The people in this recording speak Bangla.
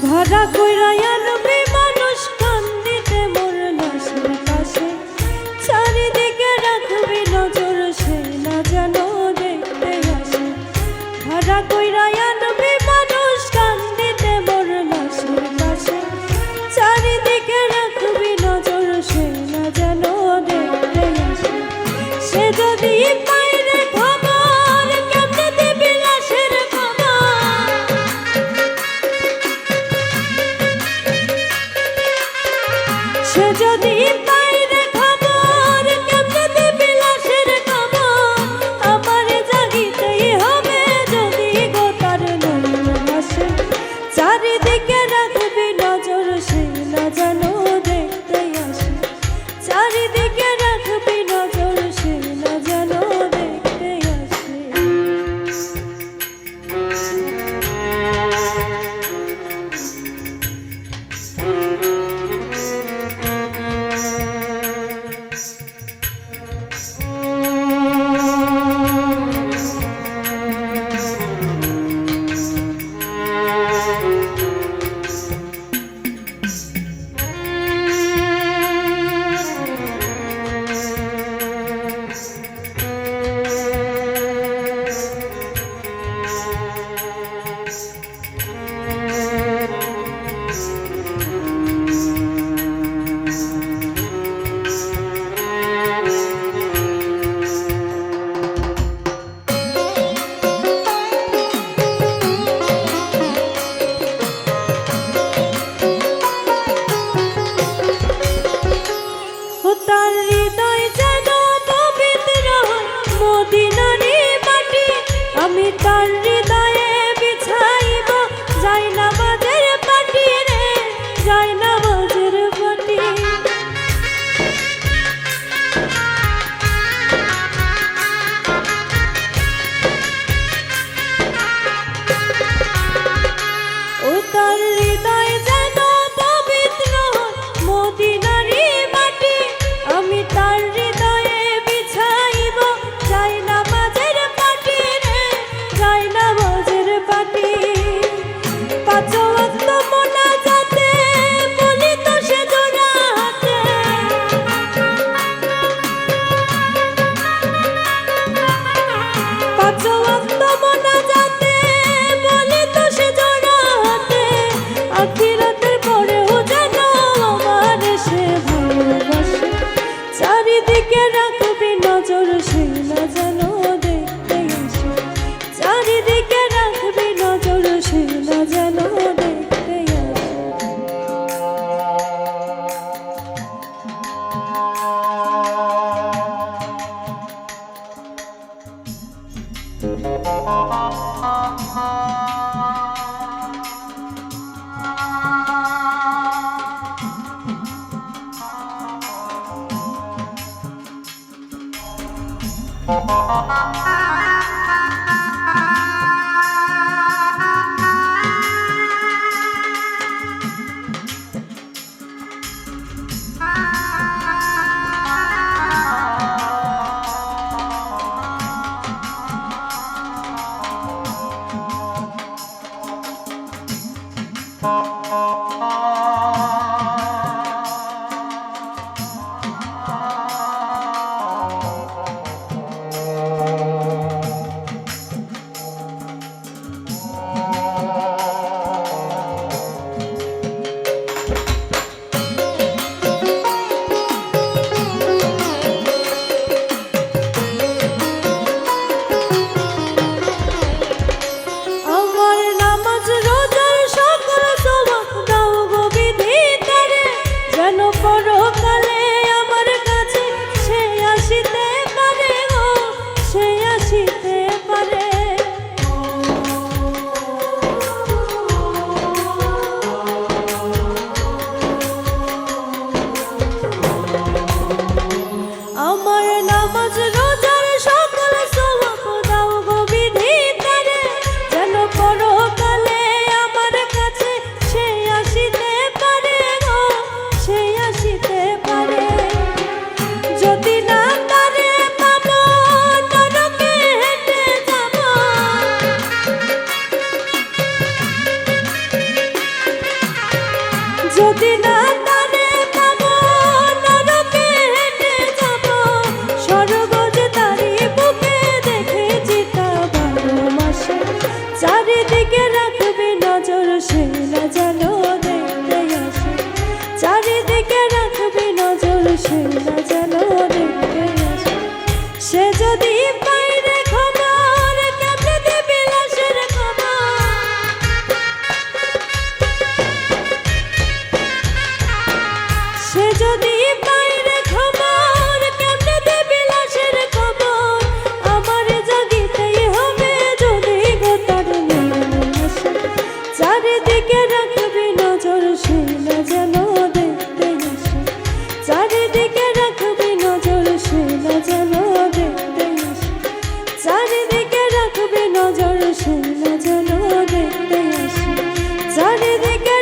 ভাড়া কইরা আনবি মানুষ কান্দিতে মোর লাশের পাশে, চারিদিকে রাখবি নজর সে না যেন দেখতে আসে। ভাড়া কইরা আনবি মানুষ কান্দিতে মোর লাশের পাশে, চারিদিকে রাখবি নজর সে না যেন দেখতে আসে। সে যদি পাইরে খবর কেমনে দিবি লাশের খবর, সে যদি পাইরে খবর কেমনে দিবি লাশের খবর। আমারে জাগিতেই হবে যদি গো তার নয়ন ভাসে, চারিদিকে রাখবি নজর সে না যেন দেখতে আসে। চারিদিকে রাখবি নজর সে না যেন দেখতে আসে। তার হৃদয় যেন পবিত্র মদিনারি মাটি, আমি তার হৃদয়ে বিছাইব জায়নামাজের পাটি রে, জায়নামাজের পাটি। ও তার হৃদয় যেন পবিত্র মদিনারি মাটি, আমি তার হৃদয়ে বিছাইব জায়নামাজের পাটি রে, জায়নামাজের পাটি। পাঁচ ওয়াক্ত মোনাজাতে বলি তো সে জোড়া হাতে, পাঁচ ওয়াক্ত মোনাজাতে বলি তো সে জোড়া হাতে। আখিরাতের পরেও যেন আমার সে ভালোবাসে, চারিদিকে রাখবি নজর সে না যেন দেখতে আসে। চারিদিকে রাখবি নজর সে না যেন দেখতে আসে। আমার নামাজ রোজার সকল সওয়াব দাও গো সে না যেন দেখতে আসে, চারিদিকে রাখবি নজর সে না যেন দেখতে আসে। সে যদি বাইরে খবর কেমনে দিবি লাশের খবর, সে যদি বাইরে খবর কেমনে দিবি লাশের খবর, আমার জাগিতেই হবে যদি গো তার মরণ আসে, চারিদিকে রাখবি নজর সে না যেন দেখতে আসে, চারিদিকে রাখবি নজর সে না যেন দেখতে আসে, চারিদিকে রাখবি নজর সে না যেন দেখতে আসে, চারিদিকে